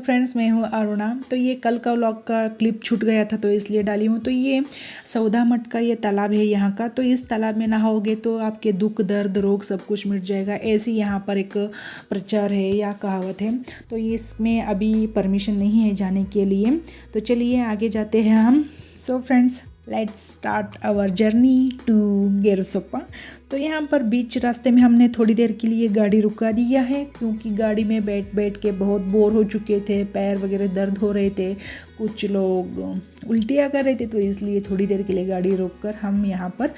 Friends, मैं हूँ अरुणा। तो ये कल का व्लॉग का क्लिप छूट गया था तो इसलिए डाली हूँ। तो ये सौदा मठ का ये तालाब है यहाँ का। तो इस तालाब में नहाओगे तो आपके दुख दर्द रोग सब कुछ मिट जाएगा, ऐसी यहाँ पर एक प्रचार है या कहावत है। तो ये इसमें अभी परमिशन नहीं है जाने के लिए। तो चलिए आगे जाते हैं हम। So friends, let's start our journey to Gerusoppa. तो यहाँ पर बीच रास्ते में हमने थोड़ी देर के लिए गाड़ी रुका दिया है, क्योंकि गाड़ी में बैठ बैठ के बहुत बोर हो चुके थे, पैर वगैरह दर्द हो रहे थे, कुछ लोग उल्टियाँ कर रहे थे। तो इसलिए थोड़ी देर के लिए गाड़ी रोक कर हम यहाँ पर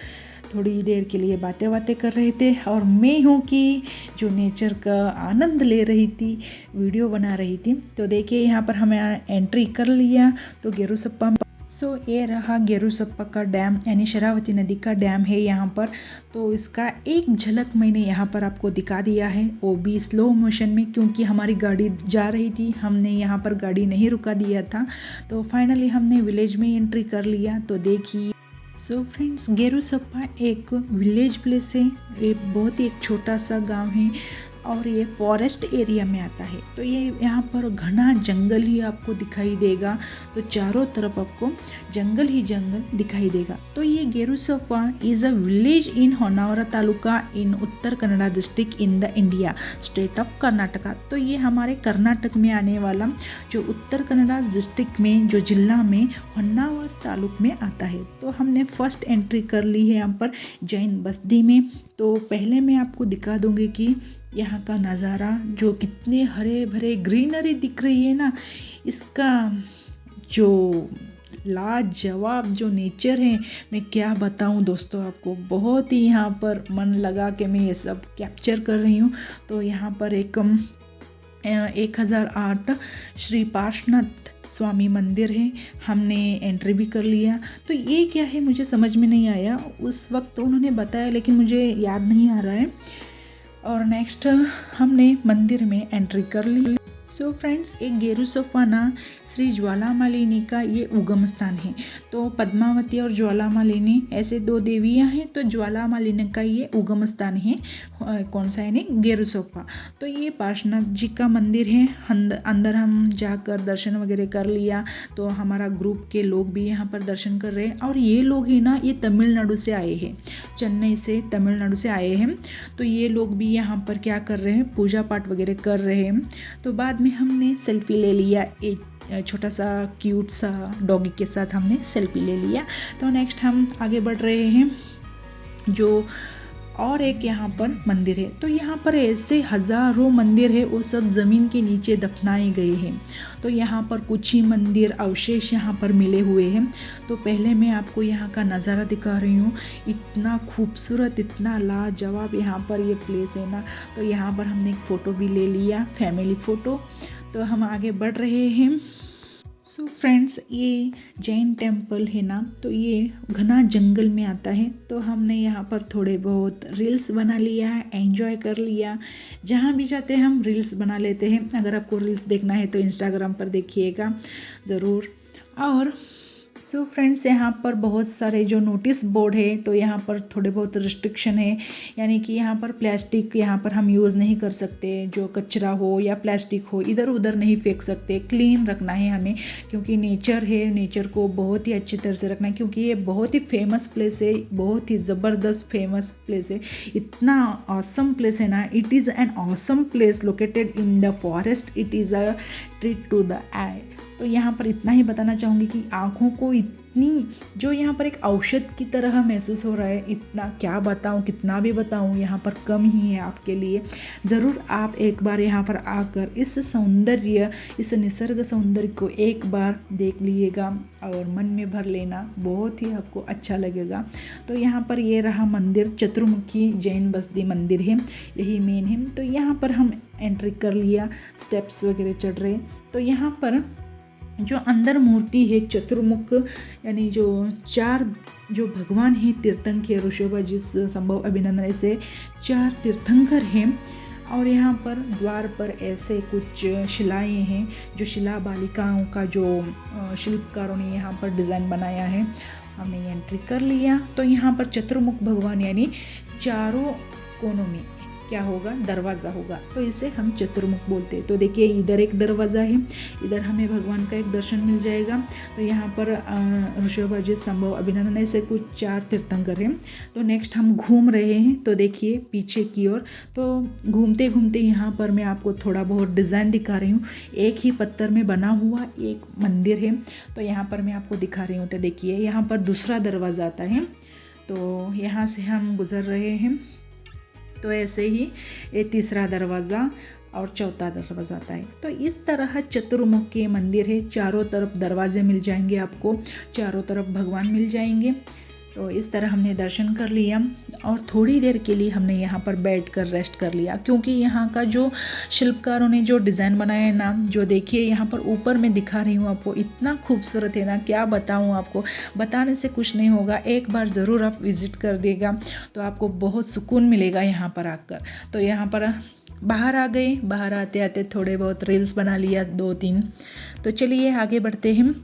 थोड़ी देर के लिए बातें कर रहे थे। और मैं हूँ कि जो नेचर का आनंद ले रही थी, वीडियो बना रही थी। तो देखिए यहाँ पर हमें एंट्री कर लिया तो गेरुसोप्पा। सो ये रहा गेरुसोप्पा का डैम, यानी शरावती नदी का डैम है यहाँ पर। तो इसका एक झलक मैंने यहाँ पर आपको दिखा दिया है, वो भी स्लो मोशन में, क्योंकि हमारी गाड़ी जा रही थी, हमने यहाँ पर गाड़ी नहीं रुका दिया था। तो फाइनली हमने विलेज में एंट्री कर लिया। तो देखिए सो फ्रेंड्स, गेरुसोप्पा एक विलेज प्लेस है। ये बहुत ही एक छोटा सा गांव है और ये फॉरेस्ट एरिया में आता है। तो ये यहाँ पर घना जंगल ही आपको दिखाई देगा। तो चारों तरफ आपको जंगल ही जंगल दिखाई देगा। तो ये Gerusoppa is a village in Honnavar taluka in Uttara Kannada district in the India state of Karnataka. तो ये हमारे कर्नाटक में आने वाला जो उत्तर कन्नड़ा डिस्ट्रिक्ट में जो जिला में होन्नावर तालुक में आता है। तो हमने फर्स्ट एंट्री कर ली है यहाँ पर जैन बस्ती में। तो पहले मैं आपको दिखा दूँगी कि यहाँ का नज़ारा जो कितने हरे भरे ग्रीनरी दिख रही है ना, इसका जो लाजवाब जो नेचर है, मैं क्या बताऊँ दोस्तों आपको। बहुत ही यहाँ पर मन लगा के मैं ये सब कैप्चर कर रही हूँ। तो यहाँ पर एक 1008 श्री पार्श्वनाथ स्वामी मंदिर है, हमने एंट्री भी कर लिया। तो ये क्या है मुझे समझ में नहीं आया, उस वक्त उन्होंने बताया लेकिन मुझे याद नहीं आ रहा है। और नेक्स्ट हमने मंदिर में एंट्री कर ली। सो फ्रेंड्स, एक गेरुसोप्पा ना श्री ज्वालामालिनी का ये उगम स्थान है। तो पद्मावती और ज्वालामालिनी ऐसे दो देवियां हैं। तो ज्वालामालिनी का ये उगम स्थान है, कौन सा है, गेरुसोप्पा। तो ये पार्श्वनाथ जी का मंदिर है। अंदर हम जाकर दर्शन वगैरह कर लिया। तो हमारा ग्रुप के लोग भी यहाँ पर दर्शन कर रहे हैं। और ये लोग ही ना, ये तमिलनाडु से आए हैं, चेन्नई से तमिलनाडु से आए हैं। तो ये लोग भी यहाँ पर क्या कर रहे हैं, पूजा पाठ वगैरह कर रहे हैं। तो बाद में हमने सेल्फी ले लिया, एक छोटा सा क्यूट सा डॉगी के साथ हमने सेल्फी ले लिया। तो नेक्स्ट हम आगे बढ़ रहे हैं। जो और एक यहाँ पर मंदिर है। तो यहाँ पर ऐसे हज़ारों मंदिर है, वो सब ज़मीन के नीचे दफनाए गए हैं। तो यहाँ पर कुछ ही मंदिर अवशेष यहाँ पर मिले हुए हैं। तो पहले मैं आपको यहाँ का नज़ारा दिखा रही हूँ। इतना खूबसूरत, इतना लाजवाब यहाँ पर ये प्लेस है ना। तो यहाँ पर हमने एक फ़ोटो भी ले लिया, फैमिली फ़ोटो। तो हम आगे बढ़ रहे हैं। सो फ्रेंड्स, ये जैन टेम्पल है ना, तो ये घना जंगल में आता है। तो हमने यहाँ पर थोड़े बहुत रील्स बना लिया है, एंजॉय कर लिया। जहाँ भी जाते हैं हम रील्स बना लेते हैं। अगर आपको रील्स देखना है तो इंस्टाग्राम पर देखिएगा ज़रूर। और सो फ्रेंड्स, यहाँ पर बहुत सारे जो नोटिस बोर्ड है, तो यहाँ पर थोड़े बहुत रिस्ट्रिक्शन है, यानी कि यहाँ पर प्लास्टिक यहाँ पर हम यूज़ नहीं कर सकते। जो कचरा हो या प्लास्टिक हो इधर उधर नहीं फेंक सकते, क्लीन रखना है हमें, क्योंकि नेचर है, नेचर को बहुत ही अच्छी तरह से रखना है। क्योंकि ये बहुत ही फेमस प्लेस है, बहुत ही ज़बरदस्त फेमस प्लेस है, इतना ऑसम प्लेस है ना। It is an awesome place located in the forest, it is a treat to the eye. तो यहाँ पर इतना ही बताना चाहूँगी कि आँखों को इतनी जो यहाँ पर एक औषध की तरह महसूस हो रहा है, इतना क्या बताऊँ, कितना भी बताऊँ, यहाँ पर कम ही है आपके लिए। ज़रूर आप एक बार यहाँ पर आकर इस सौंदर्य, इस निसर्ग सौंदर्य को एक बार देख लीजिएगा और मन में भर लेना, बहुत ही आपको अच्छा लगेगा। तो यहाँ पर ये रहा मंदिर, चतुर्मुखी जैन बस्ती मंदिर है, यही मेन है। तो यहाँ पर हम एंट्री कर लिया, स्टेप्स वगैरह चढ़ रहे। तो यहाँ पर जो अंदर मूर्ति है चतुर्मुख, यानी जो चार जो भगवान हैं तीर्थंकर, ऋषभ जिस संभव अभिनंदन, ऐसे 4 तीर्थंकर हैं। और यहाँ पर द्वार पर ऐसे कुछ शिलाएँ हैं, जो शिला बालिकाओं का जो शिल्पकारों ने यहाँ पर डिज़ाइन बनाया है। हमने एंट्री कर लिया। तो यहाँ पर चतुर्मुख भगवान यानी चारों कोनों में क्या होगा, दरवाज़ा होगा, तो इसे हम चतुर्मुख बोलते हैं। तो देखिए इधर एक दरवाज़ा है, इधर हमें भगवान का एक दर्शन मिल जाएगा। तो यहाँ पर ऋषभ, अजित, संभव, अभिनंदन ऐसे कुछ 4 तीर्थंकर हैं। तो नेक्स्ट हम घूम रहे हैं, तो देखिए पीछे की ओर। तो घूमते घूमते यहाँ पर मैं आपको थोड़ा बहुत डिज़ाइन दिखा रही हूँ। एक ही पत्थर में बना हुआ एक मंदिर है, तो यहाँ पर मैं आपको दिखा रही हूँ। तो देखिए यहाँ पर दूसरा दरवाज़ा आता है, तो यहाँ से हम गुज़र रहे हैं। तो ऐसे ही ये तीसरा दरवाज़ा और चौथा दरवाज़ा आता है। तो इस तरह चतुर्मुख के मंदिर है, चारों तरफ दरवाजे मिल जाएंगे आपको, चारों तरफ भगवान मिल जाएंगे। तो इस तरह हमने दर्शन कर लिया और थोड़ी देर के लिए हमने यहाँ पर बैठ कर रेस्ट कर लिया, क्योंकि यहाँ का जो शिल्पकारों ने जो डिज़ाइन बनाया है ना, जो देखिए यहाँ पर ऊपर मैं दिखा रही हूँ आपको, इतना खूबसूरत है ना, क्या बताऊँ आपको, बताने से कुछ नहीं होगा। एक बार ज़रूर आप विज़िट कर देगा तो आपको बहुत सुकून मिलेगा यहाँ पर आकर। तो यहाँ पर बाहर आ गए, बाहर आते आते थोड़े बहुत रील्स बना लिया 2-3। तो चलिए आगे बढ़ते हैं।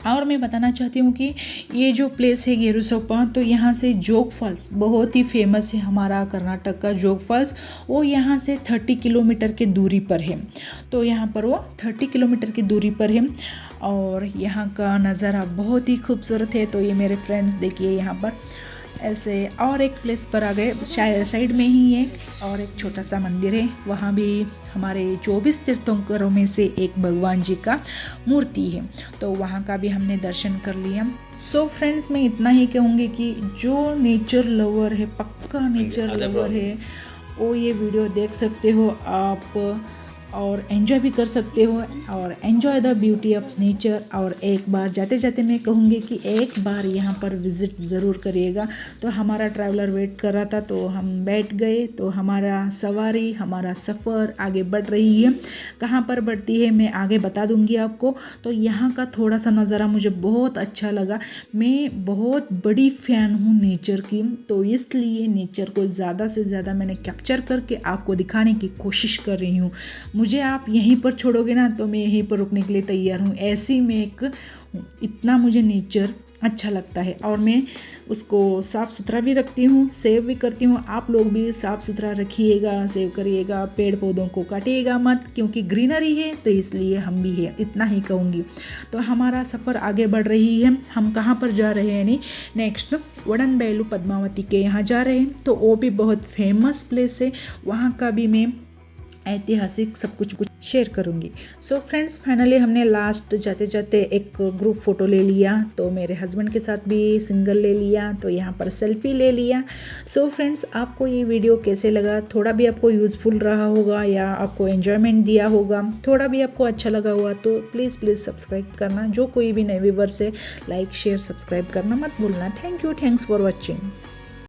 और मैं बताना चाहती हूँ कि ये जो प्लेस है गेरुसोपा, तो यहाँ से जोग फॉल्स बहुत ही फेमस है, हमारा कर्नाटक का जोग फॉल्स। वो यहाँ से 30 किलोमीटर की दूरी पर है। तो यहाँ पर वो 30 किलोमीटर की दूरी पर है और यहाँ का नज़ारा बहुत ही खूबसूरत है। तो ये मेरे फ्रेंड्स देखिए यहाँ पर ऐसे और एक प्लेस पर आ गए, साइड में ही एक और एक छोटा सा मंदिर है, वहाँ भी हमारे 24 तीर्थंकरों में से एक भगवान जी का मूर्ति है। तो वहाँ का भी हमने दर्शन कर लिया। सो फ्रेंड्स, मैं इतना ही कहूँगी कि जो नेचर लवर है, पक्का नेचर लवर है, वो ये वीडियो देख सकते हो आप और एंजॉय भी कर सकते हो और enjoy the beauty of nature. और एक बार जाते जाते मैं कहूँगी कि एक बार यहाँ पर विज़िट ज़रूर करिएगा। तो हमारा ट्रैवलर वेट कर रहा था, तो हम बैठ गए। तो हमारा सवारी, हमारा सफ़र आगे बढ़ रही है। कहाँ पर बढ़ती है मैं आगे बता दूँगी आपको। तो यहाँ का थोड़ा सा नज़ारा मुझे बहुत अच्छा लगा। मैं बहुत बड़ी फ़ैन हूँ नेचर की, तो इसलिए नेचर को ज़्यादा से ज़्यादा मैंने कैप्चर करके आपको दिखाने की कोशिश कर रही हूँ। मुझे आप यहीं पर छोड़ोगे ना तो मैं यहीं पर रुकने के लिए तैयार हूँ, ऐसी मैं एक हूँ। इतना मुझे नेचर अच्छा लगता है और मैं उसको साफ़ सुथरा भी रखती हूँ, सेव भी करती हूँ। आप लोग भी साफ़ सुथरा रखिएगा, सेव करिएगा, पेड़ पौधों को काटिएगा मत, क्योंकि ग्रीनरी है तो इसलिए हम भी है, इतना ही कहूँगी। तो हमारा सफ़र आगे बढ़ रही है। हम कहाँ पर जा रहे हैं, नहीं नेक्स्ट वडनबैलू पद्मावती के यहाँ जा रहे हैं। तो वो भी बहुत फेमस प्लेस है, वहाँ का भी मैं ऐतिहासिक सब कुछ शेयर करूँगी। सो फ्रेंड्स, फाइनली हमने लास्ट जाते जाते एक ग्रुप फ़ोटो ले लिया। तो मेरे हस्बैंड के साथ भी सिंगल ले लिया, तो यहाँ पर सेल्फी ले लिया। सो फ्रेंड्स, आपको ये वीडियो कैसे लगा? थोड़ा भी आपको यूज़फुल रहा होगा या आपको एन्जॉयमेंट दिया होगा, थोड़ा भी आपको अच्छा लगा हुआ तो प्लीज़ सब्सक्राइब करना। जो कोई भी नए व्यूअर से लाइक शेयर सब्सक्राइब करना मत भूलना। Thank you, thanks for watching.